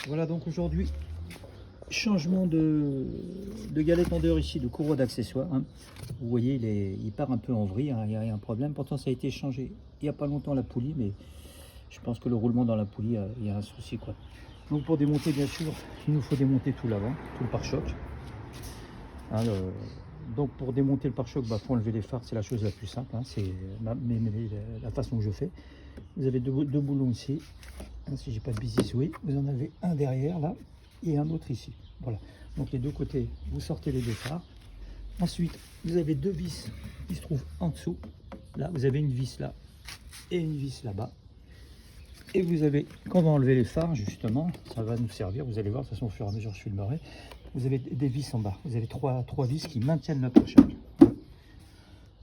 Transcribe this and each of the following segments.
Voilà donc aujourd'hui, changement de galette en dehors ici, de courroie d'accessoires. Hein. Vous voyez, il part un peu en vrille, hein, il y a un problème. Pourtant ça a été changé il n'y a pas longtemps la poulie, mais je pense que le roulement dans la poulie, il y a un souci quoi. Donc pour démonter bien sûr, il nous faut démonter tout l'avant, tout le pare-choc. Hein, donc pour démonter le pare-choc, il faut enlever les phares, c'est la chose la plus simple, hein, c'est la façon que je fais. Vous avez deux boulons ici, hein, si j'ai pas de bêtises, oui, vous en avez un derrière là et un autre ici. Voilà, donc les deux côtés, vous sortez les deux phares. Ensuite, vous avez deux vis qui se trouvent en dessous. Là, vous avez une vis là et une vis là-bas. Et vous avez, quand on va enlever les phares, justement, ça va nous servir, vous allez voir, de toute façon, au fur et à mesure, je filmerai. Vous avez des vis en bas, vous avez trois vis qui maintiennent le pare-choc.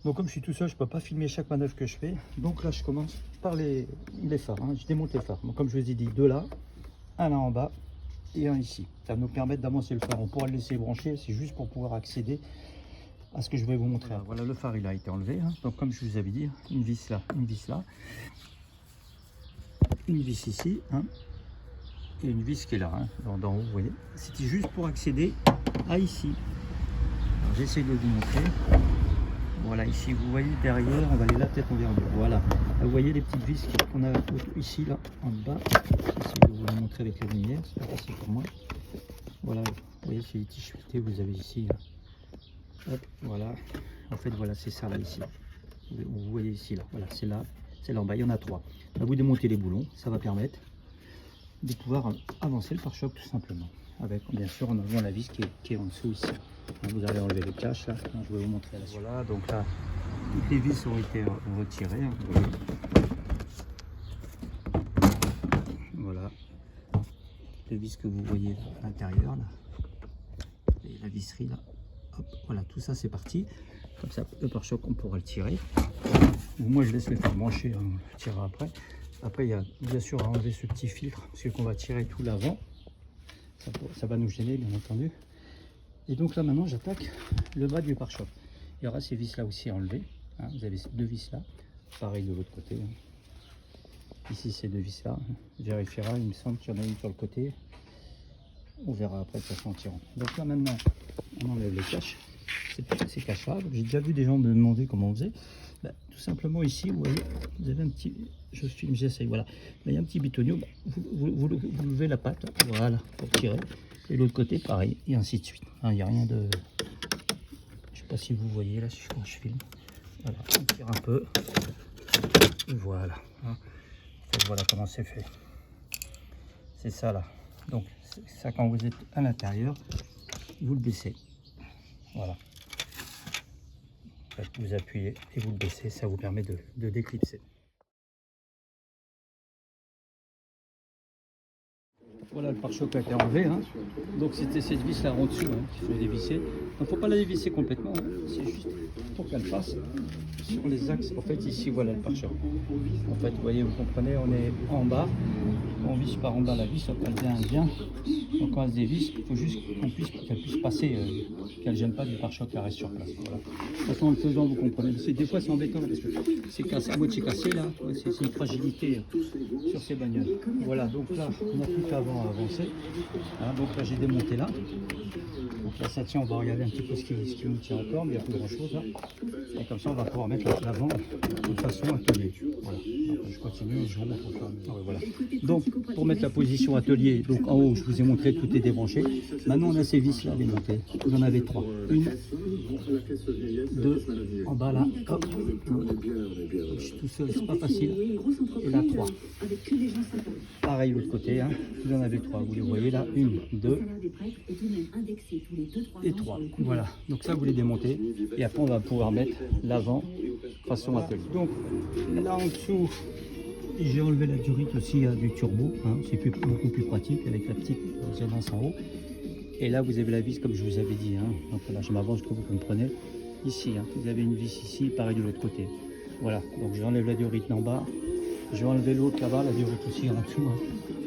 Donc comme je suis tout seul, je ne peux pas filmer chaque manœuvre que je fais. Donc là, je commence par les phares, hein. Je démonte les phares. Donc, comme je vous ai dit, deux là, un là en bas et un ici. Ça va nous permettre d'avancer le phare. On pourra le laisser brancher, c'est juste pour pouvoir accéder à ce que je vais vous montrer. Voilà, le phare, il a été enlevé. Hein. Donc comme je vous avais dit, une vis là, une vis là. Une vis ici, hein, et une vis qui est là, hein, d'en haut, vous voyez. C'était juste pour accéder à ici. J'essaie de vous montrer. Voilà, ici, vous voyez derrière, on va aller la tête envers deux. Voilà. Là, vous voyez les petites vis qu'on a ici, là, en bas. J'essaie de vous la montrer avec la lumière, c'est pas facile pour moi. Voilà, vous voyez, c'est les tiges filetées, vous avez ici. Là. Hop, voilà. En fait, voilà, c'est ça là, ici. Vous voyez ici, là. Voilà, c'est là. C'est là en bas, il y en a trois. Là, vous démontez les boulons, ça va permettre de pouvoir avancer le pare-choc tout simplement. Avec bien sûr en enlevant la vis qui est en dessous ici. Vous allez enlever les caches là, je vais vous montrer là. Voilà, donc là, toutes les vis ont été retirées. Hein, vous voyez. Voilà, les vis que vous voyez à l'intérieur là, et la visserie là. Hop, voilà, tout ça c'est parti. Comme ça, le pare-choc, on pourra le tirer. Moi, je laisse les faire brancher, on le tirera après. Après, il y a bien sûr à enlever ce petit filtre, parce qu'on va tirer tout l'avant. Ça va nous gêner, bien entendu. Et donc là, maintenant, j'attaque le bas du pare-choc. Il y aura ces vis-là aussi à enlever. Hein. Vous avez ces deux vis-là. Pareil de l'autre côté. Hein. Ici, ces deux vis-là. On vérifiera, il me semble qu'il y en a une sur le côté. On verra après de toute façon en tirant. Donc là, maintenant, on enlève les caches. C'est cachable. J'ai déjà vu des gens me demander comment on faisait. Bah, tout simplement ici, vous voyez, vous avez un petit, je filme, j'essaye, voilà. Là, il y a un petit bitonio, bah, vous levez la patte, voilà, pour tirer. Et l'autre côté, pareil, et ainsi de suite. Hein, il n'y a rien de, je sais pas si vous voyez là, quand je filme. Voilà, on tire un peu. Et voilà. Hein. Et voilà comment c'est fait. C'est ça là. Donc ça, quand vous êtes à l'intérieur, vous le baissez. Voilà. Vous appuyez et vous le baissez, ça vous permet de déclipser. Voilà, le pare-choc a été enlevé, hein. Donc c'était cette vis là en dessous, hein, qu'il faut dévisser. Donc il ne faut pas la dévisser complètement, hein. C'est juste pour qu'elle passe sur les axes. En fait ici voilà le pare-choc. En fait vous voyez, vous comprenez, on est en bas, on visse par en bas la vis, elle vient bien. Donc quand elle se dévisse, il faut juste qu'elle puisse passer, qu'elle ne gêne pas du pare-choc, qu'elle reste sur place. Voilà. De toute façon en le faisant vous comprenez, des fois c'est embêtant parce que c'est cassé, à moitié cassé là, c'est une fragilité sur ces bagnoles. Voilà, donc là on a plus qu'avant à avancer. Hein, donc là j'ai démonté là. Donc là ça tient, on va regarder un petit peu ce qui nous tient encore, mais il n'y a plus grand chose là. Et comme ça on va pouvoir mettre l'avant de façon atelier. Voilà. Donc, je continue et je vous montre au fur et à mesure. Voilà. Donc pour mettre la position atelier, donc en haut je vous ai montré tout est débranché. Maintenant on a ces vis là démontées. Vous en avez trois. Une, deux, en bas là. Hop. Je suis tout seul, c'est pas facile. Et là trois. Pareil l'autre côté, hein. Vous en avez trois. Vous les voyez là. Une, deux et trois. Voilà. Donc ça vous les démontez. Et après on va pouvoir mettre l'avant façon atelier. Donc là en dessous, j'ai enlevé la durite aussi du turbo, hein. C'est beaucoup plus pratique avec la petite résonance en haut. Et là vous avez la vis comme je vous avais dit, hein. Donc là je m'avance que vous comprenez. Ici, hein, vous avez une vis ici, pareil de l'autre côté. Voilà, donc j'enlève la durite en bas. Je vais enlever l'autre là-bas, la durite aussi en dessous. Hein.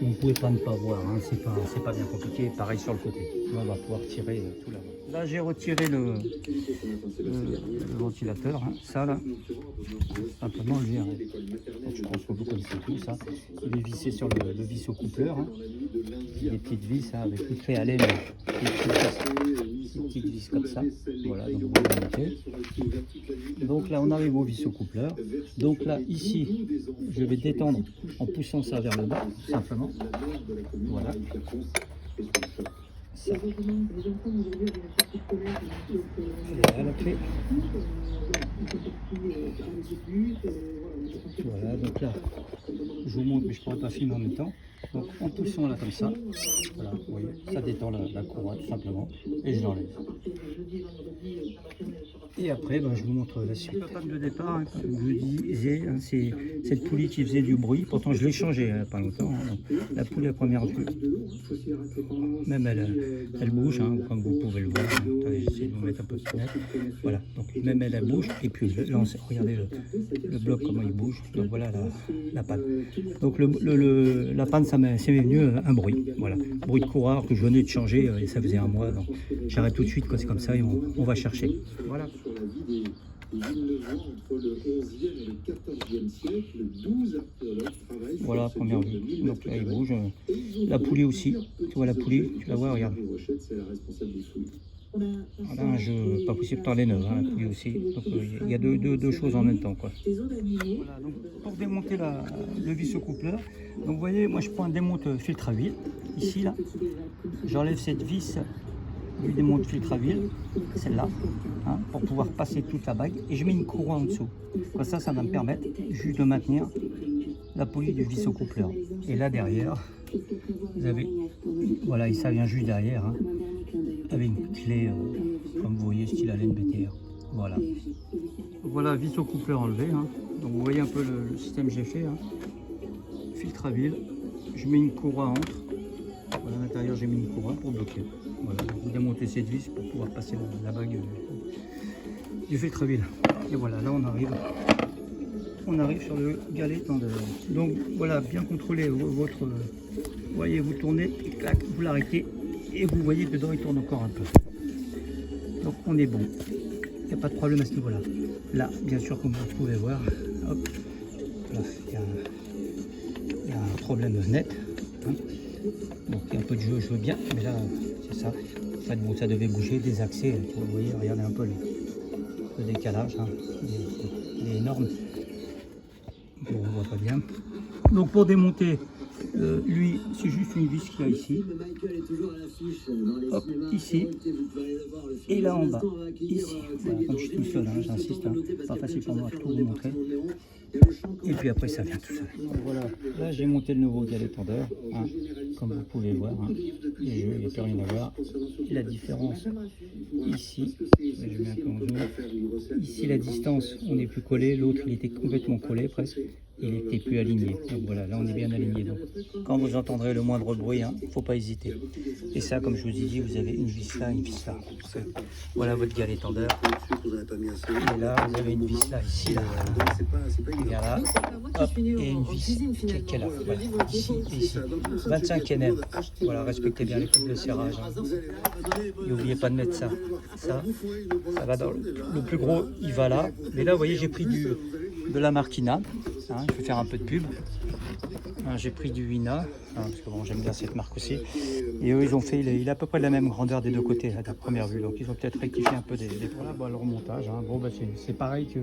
Vous ne pouvez pas ne pas voir, hein. C'est pas bien compliqué. Pareil sur le côté. Là, on va pouvoir tirer tout là-bas. Là, j'ai retiré le ventilateur, hein. Ça là, simplement le virer. Donc, je pense que vous connaissez tout ça. Il est vissé sur le vis au coupleur, hein. Des petites vis hein, avec une clé à laine, des petites vis comme ça. Voilà, donc on va monter. Donc là, on arrive au vis au coupleur. Donc là, ici, je vais détendre en poussant ça vers le bas, tout simplement. Voilà. Ça. Voilà la clé. Voilà, donc là, je vous montre, mais je ne pourrais pas filmer en même temps. Donc en poussant là comme ça, voilà, vous voyez, ça détend la courroie tout simplement, et je l'enlève. Et après, ben, je vous montre la suite. La panne de départ, hein, comme je vous disais, hein, c'est cette poulie qui faisait du bruit. Pourtant, je l'ai changée il n'y a pas longtemps. Hein. La poulie à première vue, même elle bouge, hein, comme vous pouvez le voir. Attendez, j'essaie de vous mettre un peu plus net. Voilà, donc même elle bouge. Et puis, là, regardez le bloc, comment il bouge. Donc voilà la panne. Donc la panne, ça m'est venu un bruit. Voilà, bruit de courroie que je venais de changer et ça faisait un mois. Donc j'arrête tout de suite quand c'est comme ça et on va chercher. Voilà. Sur la vie des Villeneuvois entre le 11e et le 14e siècle, 12 archéologues travaillent sur voilà, première vue. Donc là, il bouge. La poulie aussi. Tu vois la poulie, tu la vois, regarde. Voilà un jeu pas possible par les neuves, hein, la poulie aussi. Donc il y a deux choses en même temps, quoi. Voilà, donc pour démonter le vis au coupleur, donc vous voyez, moi je prends un démonte filtre à huile, ici là. J'enlève cette vis du démonte filtre à huile, celle-là, hein, pour pouvoir passer toute la bague, et je mets une courroie en dessous. Comme ça va me permettre juste de maintenir la poulie du vis au coupleur. Et là derrière, vous avez, voilà, et ça vient juste derrière, hein, avec une clé, comme vous voyez, style Allen BTR. Voilà. Voilà, vis au coupleur enlevé, hein. Donc vous voyez un peu le système que j'ai fait, hein. Filtre à huile, je mets une courroie entre. Voilà, à l'intérieur j'ai mis une courroie pour bloquer. Voilà, vous démontez cette vis pour pouvoir passer la bague du filtre à huile. Et voilà, là on arrive sur le galet tendeur. Donc voilà, bien contrôler votre, vous voyez, vous tournez, et clac, vous l'arrêtez et vous voyez dedans il tourne encore un peu. Donc on est bon, il n'y a pas de problème à ce niveau-là. Là, bien sûr, comme vous pouvez voir, hop, là il y a un problème net. Hein. Donc il y a un peu de jeu, je veux bien, mais là c'est ça. En fait, bon, ça devait bouger, des accès, vous voyez, regardez un peu le décalage, hein. Il est énorme. Bon, on voit pas bien. Donc pour démonter, lui, c'est juste une vis qu'il y a ici. Hop, ici. Et là en bas, ici. Voilà, comme je suis tout seul, hein, j'insiste, hein, pas facile pour moi de tout vous montrer. Et puis après ça vient tout seul. Voilà, là j'ai monté le nouveau galet tendeur, hein, comme vous pouvez voir, hein. Il n'y a plus rien à voir. Et la différence ici, je mets un peu en zoom. Ici la distance, on n'est plus collé, l'autre il était complètement collé presque. Il n'était plus aligné. Donc voilà, là on est bien aligné. Donc quand vous entendrez le moindre bruit, il ne faut pas hésiter. Et ça, comme je vous ai dit, vous avez une vis là, une vis là. Voilà votre galet tendeur. Et là, vous avez une vis là, ici, là. Et là, hop, et une vis qui est là. Voilà, ici et ici. 25 NM. Voilà, respectez bien les coups de serrage. Hein. Et n'oubliez pas de mettre ça. Ça va dans le plus gros, il va là. Mais là, vous voyez, j'ai pris de la Marquina. Hein, je vais faire un peu de pub. Hein, j'ai pris du Wina, hein, parce que bon, j'aime bien cette marque aussi. Et eux, ils ont fait, il a à peu près la même grandeur des deux côtés, là, de la première vue. Donc ils ont peut-être rectifié un peu des voilà, bon, le remontage. Hein. Bon, bah, c'est pareil que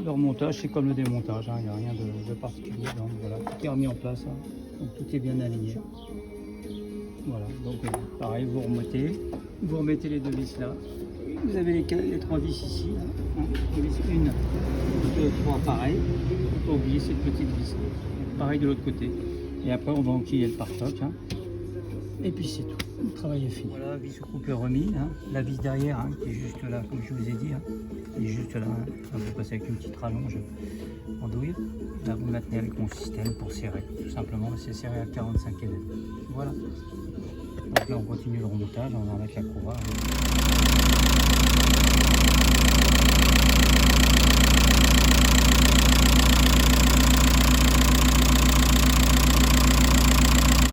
le remontage, c'est comme le démontage. Hein. Il n'y a rien de particulier. Donc voilà, tout est remis en place. Hein. Donc tout est bien aligné. Voilà, donc pareil, vous remettez les deux vis là. Vous avez les trois vis ici, hein. Une, deux, trois, pareil. Il faut pas oublier cette petite vis. Pareil de l'autre côté. Et après, on va enquiller le pare-choc. Hein. Et puis c'est tout. Le travail est fini. Voilà, vis au couple remis. Hein. La vis derrière, hein, qui est juste là, comme je vous ai dit. Hein. Elle est juste là. Hein. Vous passez avec une petite rallonge en douille. Là, vous maintenez avec mon système pour serrer. Tout simplement, c'est serré à 45 mm. Voilà. Donc là, on continue le remontage. On va mettre la courroie. Hein.